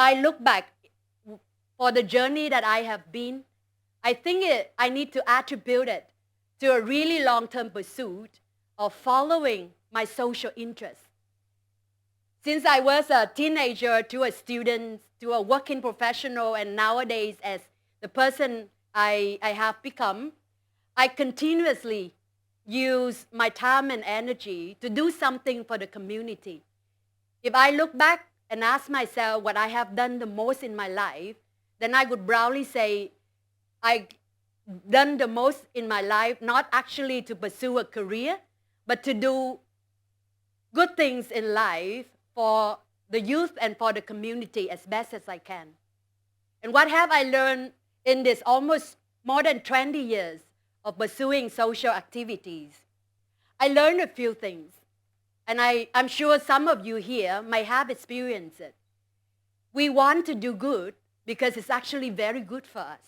I look back for the journey that I have been, I think I need to attribute it to a really long-term pursuit of following my social interests. Since I was a teenager to a student, to a working professional, and nowadays as the person I have become, I continuously use my time and energy to do something for the community. If I look back and ask myself what I have done the most in my life, then I would proudly say I done the most in my life, not actually to pursue a career, but to do good things in life for the youth and for the community as best as I can. And what have I learned in this almost more than 20 years of pursuing social activities? I learned a few things, and I'm sure some of you here might have experienced it. We want to do good because it's actually very good for us.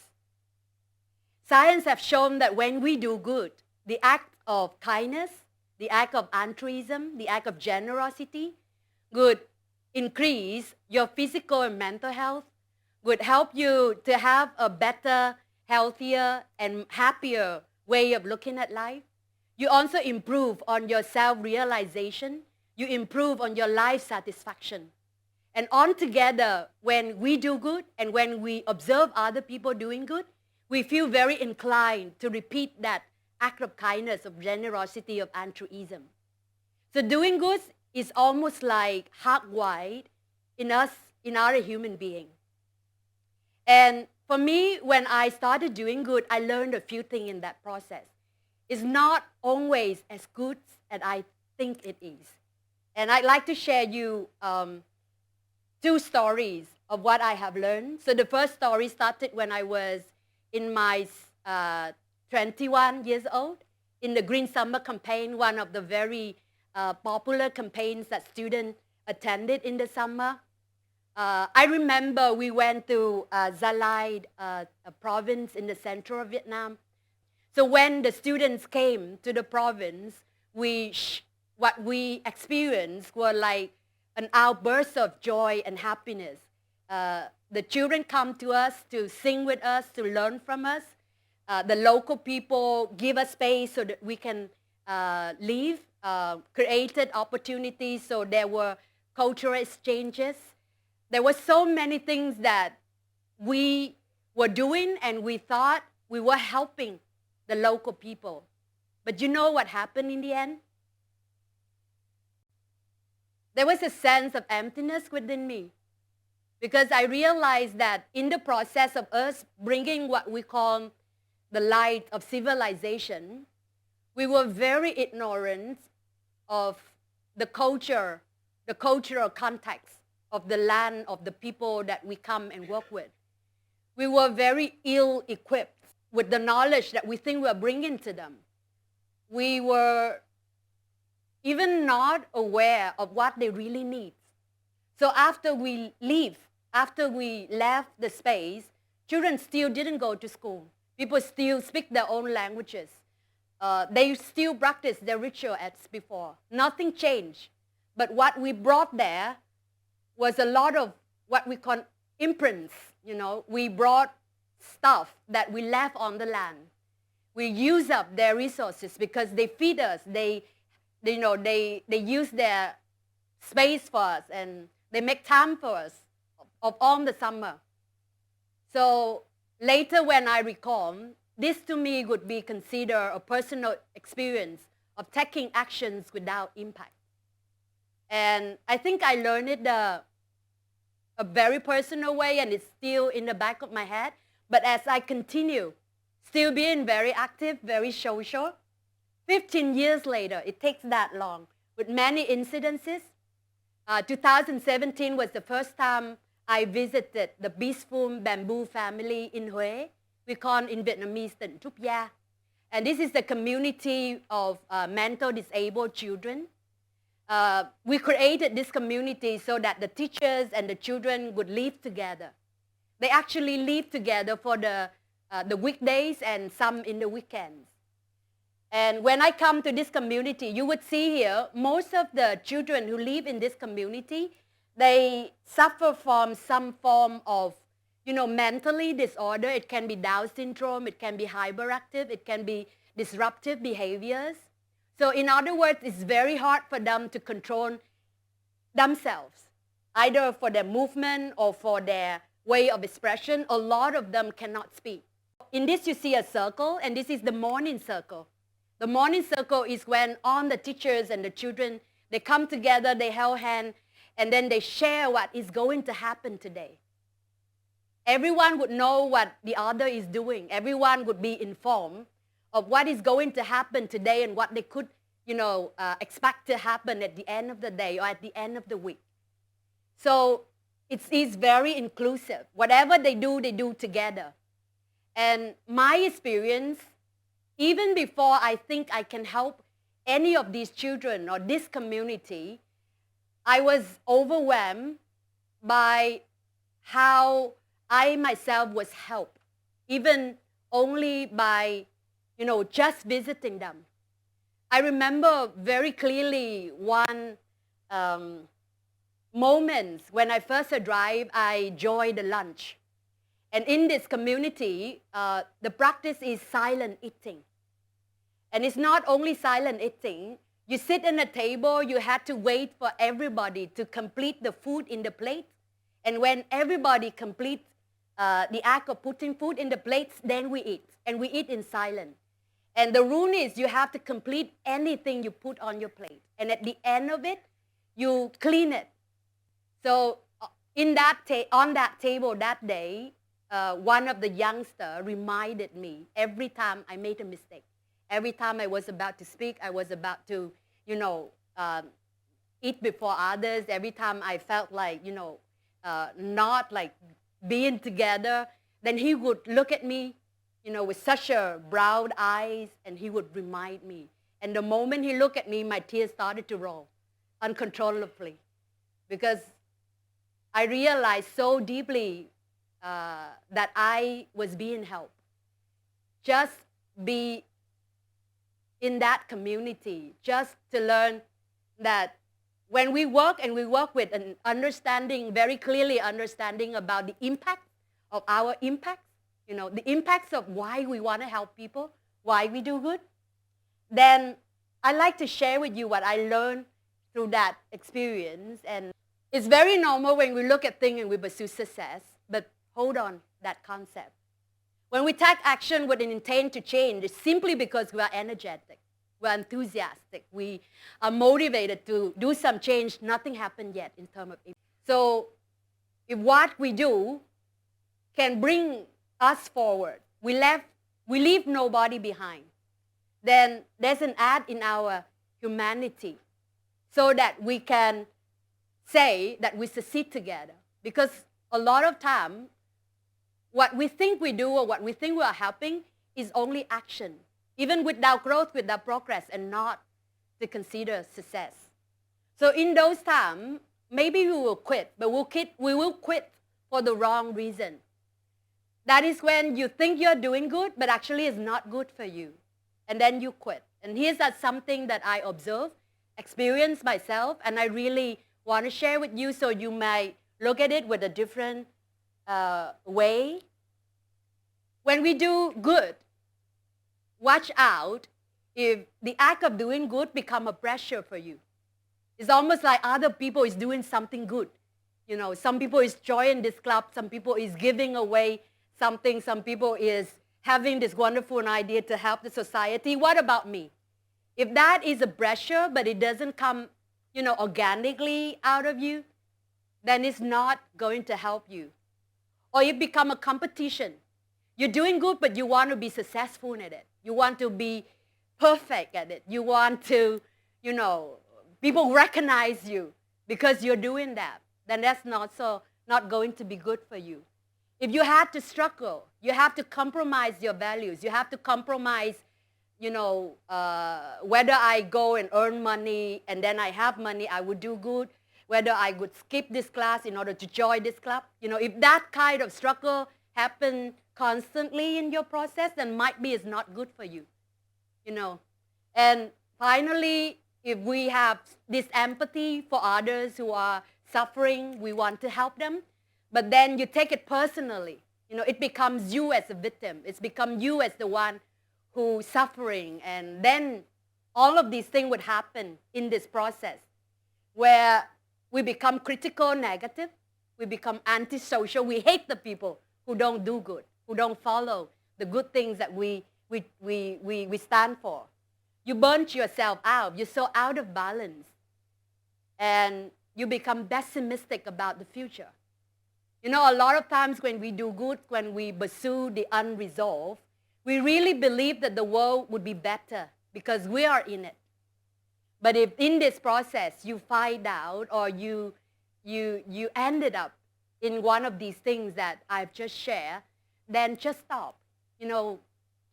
Science has shown that when we do good, the act of kindness, the act of altruism, the act of generosity would increase your physical and mental health, would help you to have a better, healthier, and happier way of looking at life. You also improve on your self-realization. You improve on your life satisfaction. And altogether, when we do good and when we observe other people doing good, we feel very inclined to repeat that act of kindness, of generosity, of altruism. So doing good is almost like hardwired in us, in our human being. And for me, when I started doing good, I learned a few things in that process. It's not always as good as I think it is. And I'd like to share you two stories of what I have learned. So the first story started when I was in my 21 years old in the Green Summer campaign, one of the very popular campaigns that students attended in the summer. I remember we went to Gia Lai, a province in the center of Vietnam. So when the students came to the province, what we experienced were like an outburst of joy and happiness. The children come to us to sing with us, to learn from us. The local people give us space so that we can live, created opportunities, so there were cultural exchanges. There were so many things that we were doing, and we thought we were helping the local people. But you know what happened in the end? There was a sense of emptiness within me, because I realized that in the process of us bringing what we call the light of civilization, we were very ignorant of the culture, the cultural context of the land, of the people that we come and work with. We were very ill-equipped with the knowledge that we think we're bringing to them. We were even not aware of what they really need. So after we left the space, children still didn't go to school. People still speak their own languages. They still practice their ritual as before. Nothing changed. But what we brought there was a lot of what we call imprints. We brought stuff that we left on the land. We use up their resources because they feed us. They use their space for us, and they make time for us of all the summer. So later when I recall, this to me would be considered a personal experience of taking actions without impact. And I think I learned it a very personal way, and it's still in the back of my head. But as I continue, still being very active, very social, 15 years later, it takes that long, with many incidences. 2017 was the first time I visited the peaceful bamboo family in Huế. We call in Vietnamese Tỉnh Trúc Gia. And this is the community of mental disabled children. We created this community so that the teachers and the children would live together. They actually live together for the weekdays and some in the weekends. And when I come to this community, you would see here, most of the children who live in this community, they suffer from some form of, mentally disorder. It can be Down syndrome, it can be hyperactive, it can be disruptive behaviors. So in other words, it's very hard for them to control themselves, either for their movement or for their way of expression. A lot of them cannot speak. In this you see a circle, and this is the morning circle. The morning circle is when all the teachers and the children, they come together, they hold hands, and then they share what is going to happen today. Everyone would know what the other is doing. Everyone would be informed of what is going to happen today and what they could, expect to happen at the end of the day or at the end of the week. So it is very inclusive. Whatever they do together. And my experience, even before I think I can help any of these children or this community, I was overwhelmed by how I myself was helped, even only by, just visiting them. I remember very clearly one moment when I first arrived, I joined the lunch. And in this community, the practice is silent eating. And it's not only silent eating. You sit at a table, you had to wait for everybody to complete the food in the plate. And when everybody completes the act of putting food in the plates, then we eat. And we eat in silence. And the rule is you have to complete anything you put on your plate. And at the end of it, you clean it. So on that table that day, one of the youngsters reminded me every time I made a mistake. Every time I was about to speak, I was about to, eat before others. Every time I felt like, not like being together, then he would look at me, with such a brown eyes, and he would remind me. And the moment he looked at me, my tears started to roll uncontrollably, because I realized so deeply that I was being helped. Just be in that community, just to learn that when we work with an understanding, very clearly understanding about the impact of our impacts, the impacts of why we want to help people, why we do good, then I like to share with you what I learned through that experience. And it's very normal when we look at things and we pursue success, but hold on that concept. When we take action with an intent to change, it's simply because we are energetic, we're enthusiastic, we are motivated to do some change. Nothing happened yet in terms of impact. So if what we do can bring us forward, we leave nobody behind, then there's an add in our humanity so that we can say that we succeed together. Because a lot of time, what we think we do or what we think we are helping is only action, even without growth, without progress, and not to consider success. So in those times, maybe we will quit, but we will quit for the wrong reason. That is when you think you're doing good, but actually it's not good for you. And then you quit. And here's something that I observe, experience myself, and I really want to share with you so you might look at it with a different way. When we do good, watch out if the act of doing good become a pressure for you. It's almost like other people is doing something good. Some people is joining this club, some people is giving away something, some people is having this wonderful idea to help the society. What about me? If that is a pressure, but it doesn't come, organically out of you, then it's not going to help you. Or it become a competition. You're doing good, but you want to be successful at it. You want to be perfect at it. You want to, people recognize you because you're doing that. Then that's not going to be good for you. If you had to struggle, you have to compromise your values. You have to compromise, whether I go and earn money and then I have money, I would do good. Whether I would skip this class in order to join this club. If that kind of struggle happens constantly in your process, then might be it's not good for you. And finally, if we have this empathy for others who are suffering, we want to help them, but then you take it personally. It becomes you as a victim. It's become you as the one who's suffering, and then all of these things would happen in this process where we become critical, negative, we become antisocial, we hate the people who don't do good, who don't follow the good things that we stand for. You burnt yourself out. You're so out of balance. And you become pessimistic about the future. A lot of times when we do good, when we pursue the unresolved, we really believe that the world would be better because we are in it. But if in this process you find out or you ended up in one of these things that I've just shared, then just stop.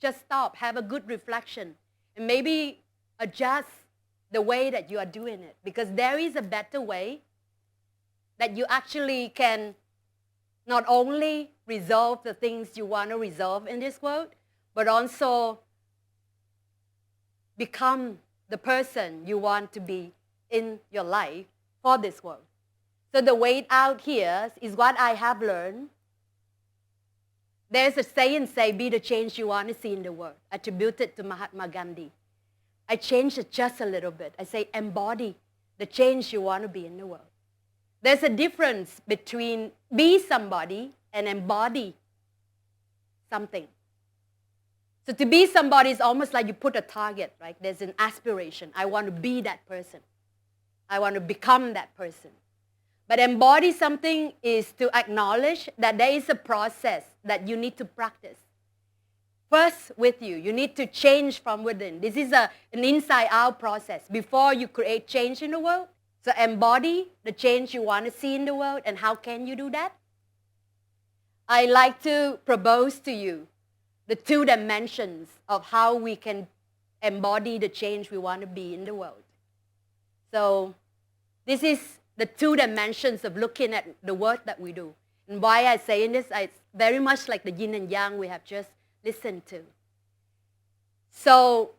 Just stop. Have a good reflection. And maybe adjust the way that you are doing it. Because there is a better way that you actually can not only resolve the things you want to resolve in this world, but also become the person you want to be in your life for this world. So the way out here is what I have learned. There's a saying, be the change you want to see in the world, attributed to Mahatma Gandhi. I changed it just a little bit. I say, embody the change you want to be in the world. There's a difference between be somebody and embody something. So to be somebody is almost like you put a target, right? There's an aspiration. I want to be that person. I want to become that person. But embody something is to acknowledge that there is a process that you need to practice. First with you. You need to change from within. This is an inside-out process before you create change in the world. So embody the change you want to see in the world. And how can you do that? I like to propose to you the 2 dimensions of how we can embody the change we want to be in the world. So this is the 2 dimensions of looking at the work that we do. And why I say this, it's very much like the yin and yang we have just listened to. So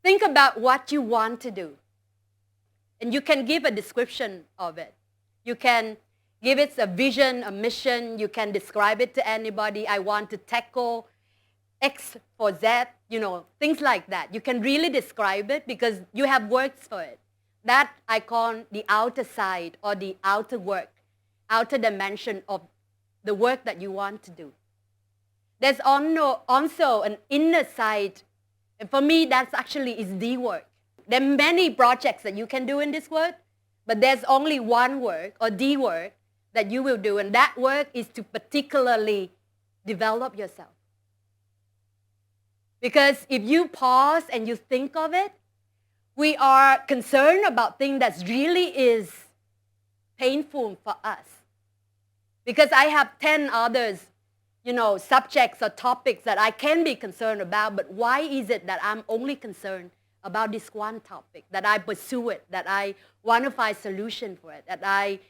think about what you want to do. And you can give a description of it. You can give it a vision, a mission. You can describe it to anybody. I want to tackle X for Z, things like that. You can really describe it because you have works for it. That I call the outer side or the outer work, outer dimension of the work that you want to do. There's also an inner side. And for me, that's actually is the work. There are many projects that you can do in this world, but there's only one work or the work that you will do. And that work is to particularly develop yourself. Because if you pause and you think of it, we are concerned about things that really is painful for us. Because I have 10 others, subjects or topics that I can be concerned about, but why is it that I'm only concerned about this one topic, that I pursue it, that I want to find a solution for it, that I,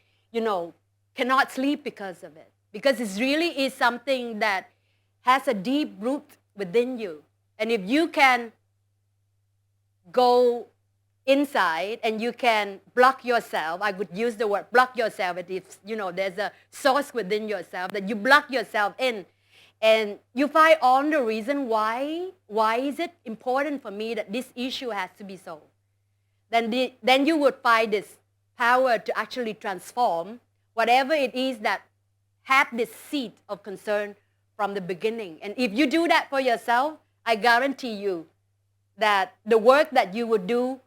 cannot sleep because of it? Because it really is something that has a deep root within you. And if you can go inside and you can block yourself, I would use the word block yourself, if there's a source within yourself that you block yourself in, and you find all the reason why is it important for me that this issue has to be solved, then you would find this power to actually transform whatever it is that had this seed of concern from the beginning. And if you do that for yourself, I guarantee you that the work that you would do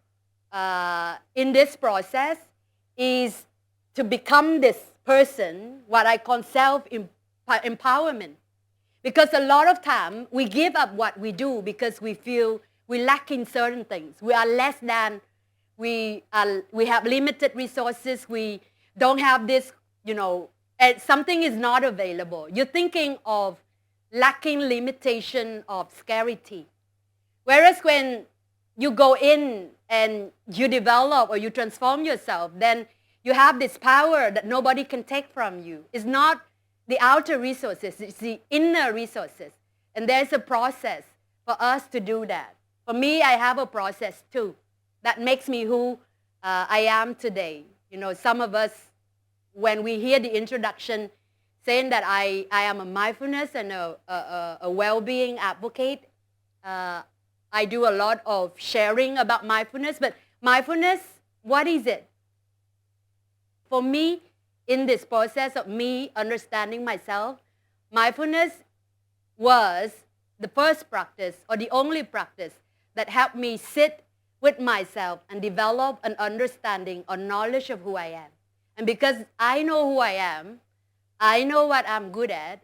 in this process is to become this person, what I call self-empowerment. Because a lot of time we give up what we do because we feel we lack in certain things. We are less than, we have limited resources, we don't have this, and something is not available. You're thinking of lacking limitation of scarcity. Whereas when you go in and you develop or you transform yourself, then you have this power that nobody can take from you. It's not the outer resources, it's the inner resources. And there's a process for us to do that. For me, I have a process too that makes me who I am today. Some of us, when we hear the introduction saying that I am a mindfulness and a well-being advocate, I do a lot of sharing about mindfulness. But mindfulness, what is it? For me, in this process of me understanding myself, mindfulness was the first practice or the only practice that helped me sit with myself and develop an understanding or knowledge of who I am. And because I know who I am, I know what I'm good at,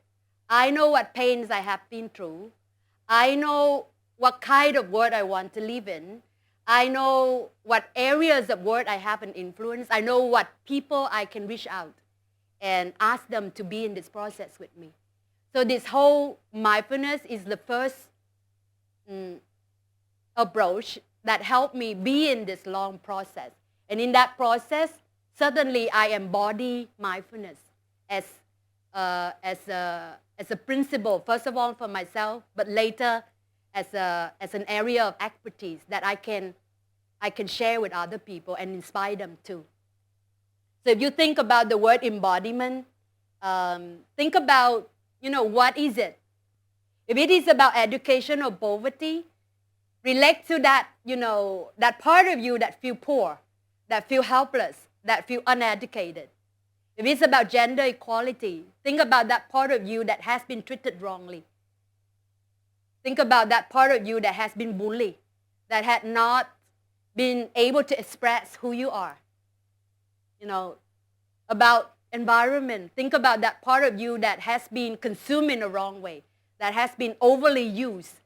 I know what pains I have been through, I know what kind of world I want to live in, I know what areas of world I have an influence, I know what people I can reach out and ask them to be in this process with me. So this whole mindfulness is the first approach that helped me be in this long process. And in that process, certainly I embody mindfulness as a principle, first of all for myself, but later as an area of expertise that I can share with other people and inspire them too. So if you think about the word embodiment, think about, what is it? If it is about education or poverty, relate to that, that part of you that feel poor, that feel helpless, that feel uneducated. If it's about gender equality, think about that part of you that has been treated wrongly. Think about that part of you that has been bullied, that had not been able to express who you are. About environment, think about that part of you that has been consumed in the wrong way, that has been overly used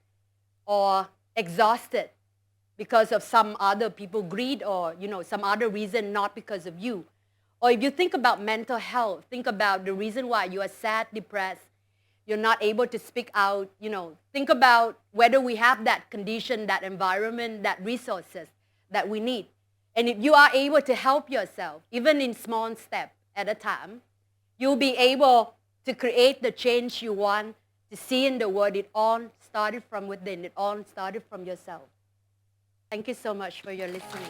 or exhausted because of some other people greed or some other reason, not because of you. Or if you think about mental health, think about the reason why you are sad, depressed, you're not able to speak out. Think about whether we have that condition, that environment, that resources that we need. And if you are able to help yourself, even in small steps at a time, you'll be able to create the change you want to see in the world. It all started from within. It all started from yourself. Thank you so much for your listening.